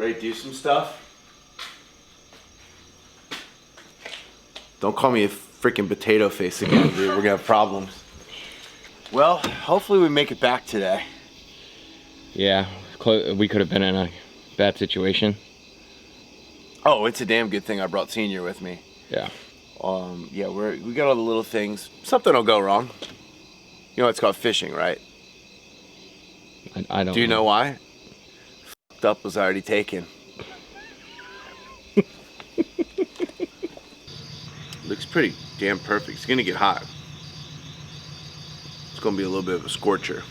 Ready to do some stuff? Don't call me a freaking potato face again, dude. We're gonna have problems. Well, hopefully we make it back today. Yeah, we could have been in a bad situation. Oh, it's a damn good thing I brought Senior with me. Yeah. Yeah, we got all the little things. Something will go wrong. You know it's called fishing, right? I don't. Do you know why? F***ed up was already taken. Looks pretty damn perfect. It's gonna get hot. It's gonna be a little bit of a scorcher.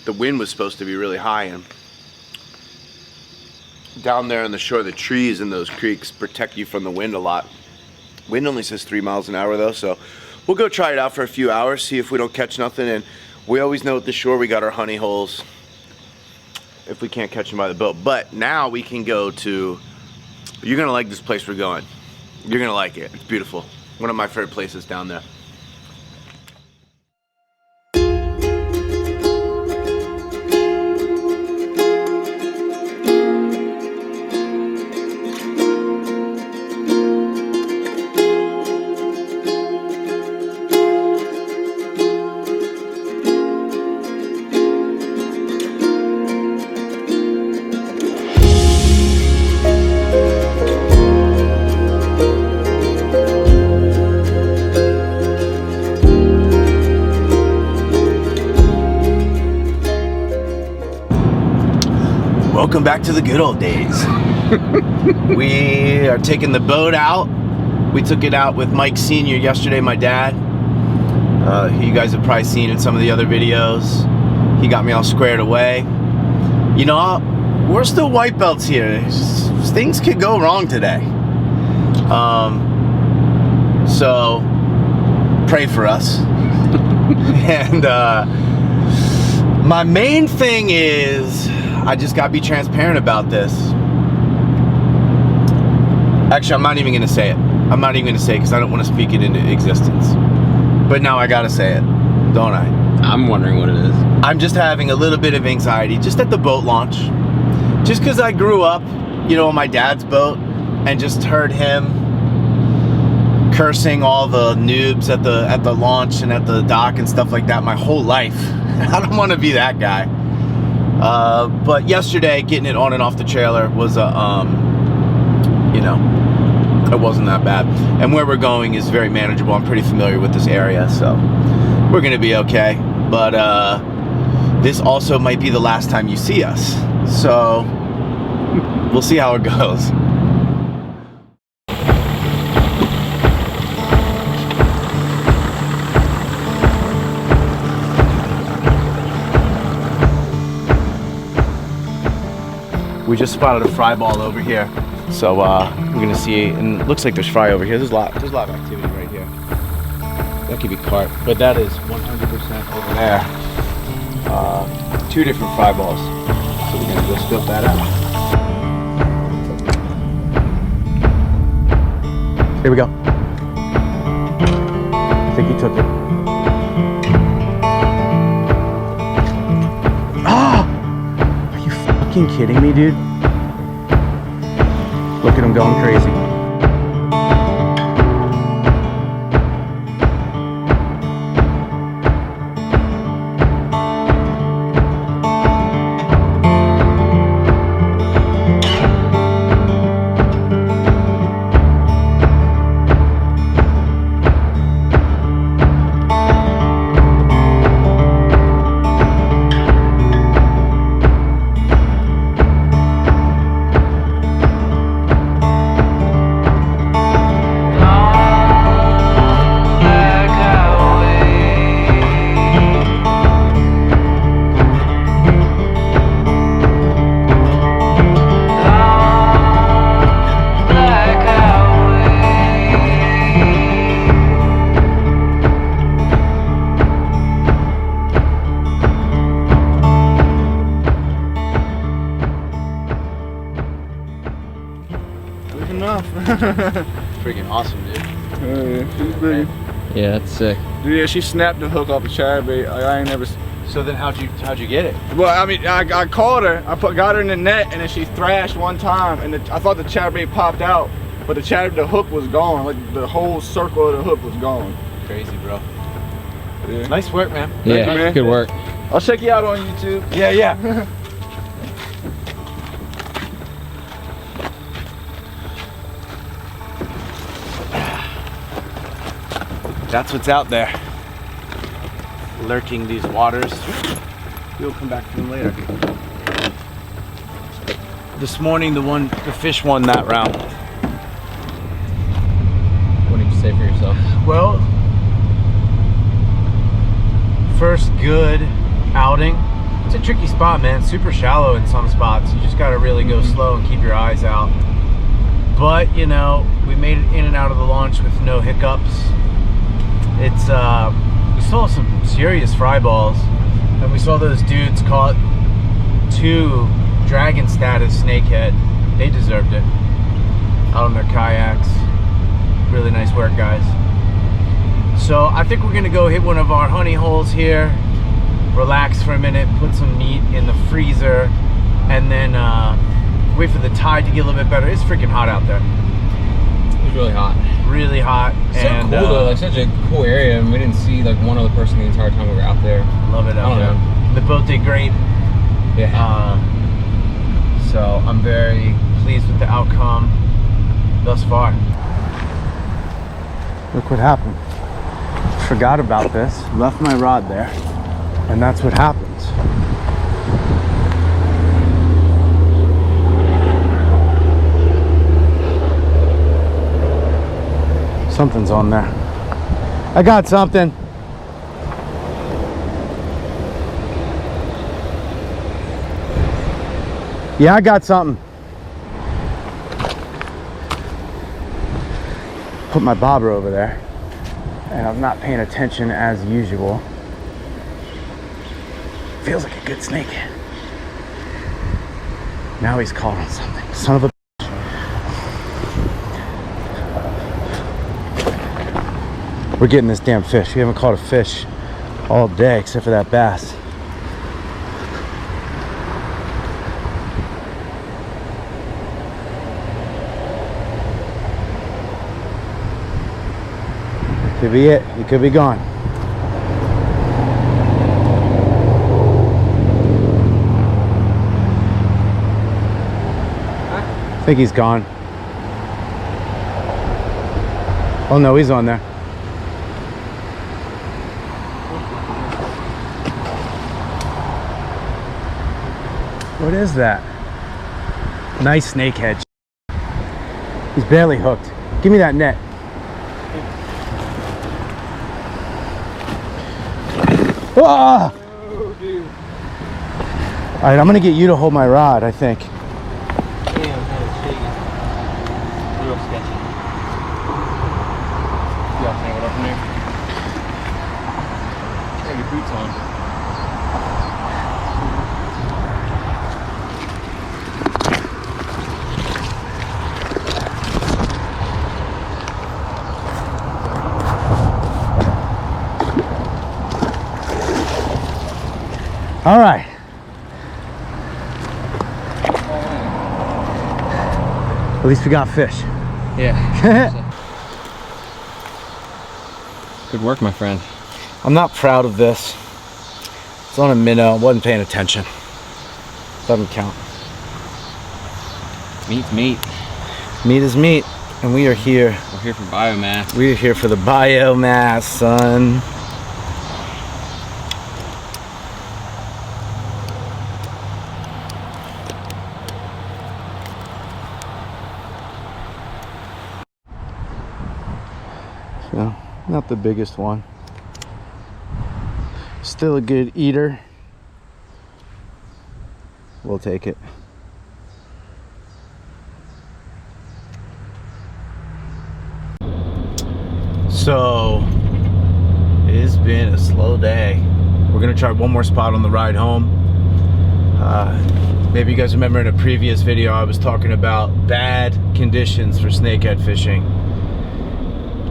The wind was supposed to be really high, and down there on the shore, the trees in those creeks protect you from the wind a lot. Wind only says 3 miles an hour though, so we'll go try it out for a few hours, see if we don't catch nothing. And we always know at the shore we got our honey holes if we can't catch them by the boat. But now we can go to, you're gonna like this place we're going. You're gonna like it. It's beautiful. One of my favorite places down there. Welcome back to the good old days. We are taking the boat out. We took it out with Mike Sr. yesterday, my dad. Who you guys have probably seen in some of the other videos. He got me all squared away. You know, we're still white belts here. Things could go wrong today. So, pray for us. And my main thing is, I just gotta be transparent about this. Actually, I'm not even gonna say it. I'm not even gonna say it because I don't want to speak it into existence. But now I gotta say it, don't I? I'm wondering what it is. I'm just having a little bit of anxiety just at the boat launch. Just because I grew up, you know, on my dad's boat and just heard him cursing all the noobs at the launch and at the dock and stuff like that my whole life. I don't want to be that guy. But yesterday, getting it on and off the trailer was you know, it wasn't that bad. And where we're going is very manageable. I'm pretty familiar with this area, so we're gonna be okay. But this also might be the last time you see us, so we'll see how it goes. We just spotted a fry ball over here, so we're gonna see. And it looks like there's fry over here. There's a lot of activity right here. That could be carp, but that is 100% over there. 2 different fry balls, so we're gonna go scope that out. Here we go. I think he took it. Are you kidding me, dude? Look at him going crazy. Freaking awesome, dude. Oh yeah, she's big. Yeah, that's sick. Dude, yeah, she snapped the hook off the chatterbait. I ain't never So then how'd you get it? Well, I mean, I called her. Got her in the net, and then she thrashed one time, and I thought the chatterbait popped out, but the hook was gone. Like the whole circle of the hook was gone. Crazy, bro. Yeah. Nice work, man. Yeah, Thank you, man. good work. I'll check you out on YouTube. Yeah, yeah. That's what's out there, lurking these waters. We'll come back to them later. This morning, the fish won that round. What did you say for yourself? Well, first good outing. It's a tricky spot, man. Super shallow in some spots. You just got to really go slow and keep your eyes out. But you know, we made it in and out of the launch with no hiccups. It's we saw some serious fry balls, and we saw those dudes caught 2 dragon status snakehead. They deserved it out on their kayaks. Really nice work, guys. So I think we're gonna go hit one of our honey holes here, relax for a minute, put some meat in the freezer, and then wait for the tide to get a little bit better. It's freaking hot out there. It was really hot. Really hot. So and cool though, like such a cool area, and we didn't see like one other person the entire time we were out there. Love it out there. know. The boat did great. Yeah. So I'm very pleased with the outcome thus far. Look what happened. Forgot about this, left my rod there, and that's what happens. Something's on there. I got something. Yeah, I got something. Put my bobber over there, and I'm not paying attention as usual. Feels like a good snake. Now he's caught on something. Son of a. We're getting this damn fish. We haven't caught a fish all day except for that bass. Could be it. He could be gone. I think he's gone. Oh no, he's on there. What is that? Nice snakehead. He's barely hooked. Give me that net. Ah! Oh, dude. All right, I'm gonna get you to hold my rod, I think. Damn, that was shaky. Real sketchy. You got tangled up in there? Got your boots on. All right. At least we got fish. Yeah. Good work, my friend. I'm not proud of this. It's on a minnow. Wasn't paying attention. Doesn't count. Meat's meat. Meat is meat, and we are here. We're here for biomass. We are here for the biomass, son. So, not the biggest one. Still a good eater. We'll take it. So, it has been a slow day. We're gonna try one more spot on the ride home. Maybe you guys remember in a previous video I was talking about bad conditions for snakehead fishing.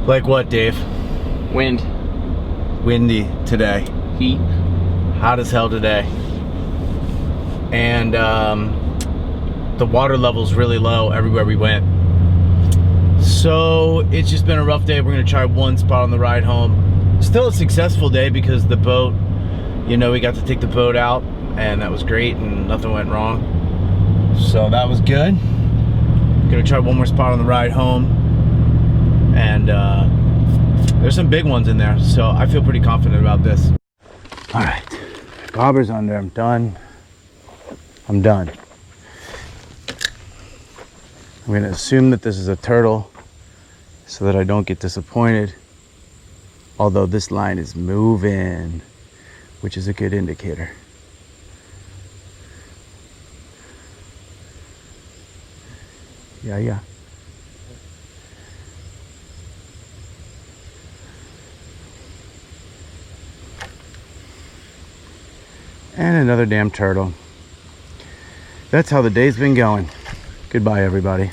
Like what, Dave? Wind. Windy today. Heat. hot as hell today. And the water level's really low everywhere we went. So it's just been a rough day. We're gonna try one spot on the ride home. Still a successful day because the boat, you know, we got to take the boat out and that was great and nothing went wrong. So that was good. Gonna try one more spot on the ride home. And there's some big ones in there, so I feel pretty confident about this. All right, bobber's under, I'm done. I'm done. I'm gonna assume that this is a turtle so that I don't get disappointed. Although this line is moving, which is a good indicator. Yeah. And another damn turtle. That's how the day's been going. Goodbye, everybody.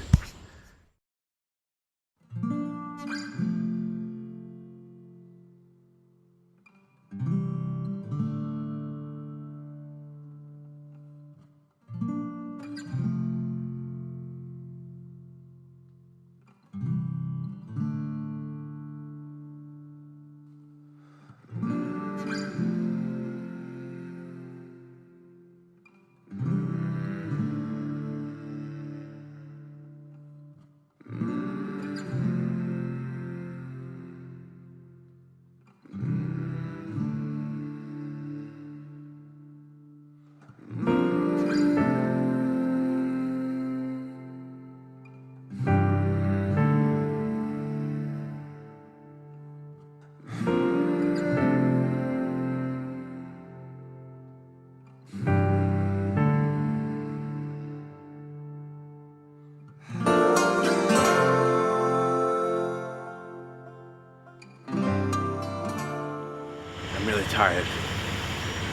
I'm really tired.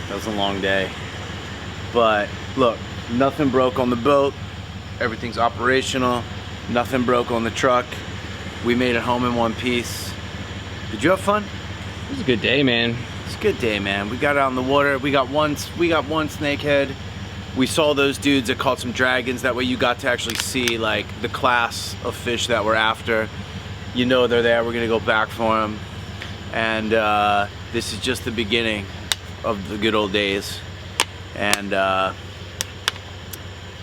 That was a long day. But look, nothing broke on the boat. Everything's operational. Nothing broke on the truck. We made it home in one piece. Did you have fun? It was a good day, man. It's a good day, man. We got out in the water. We got one snakehead. We saw those dudes that caught some dragons. That way you got to actually see like the class of fish that we're after. You know they're there. We're gonna go back for them. And this is just the beginning of the good old days. And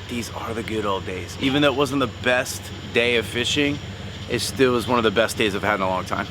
these are the good old days. Even though it wasn't the best day of fishing, it still was one of the best days I've had in a long time.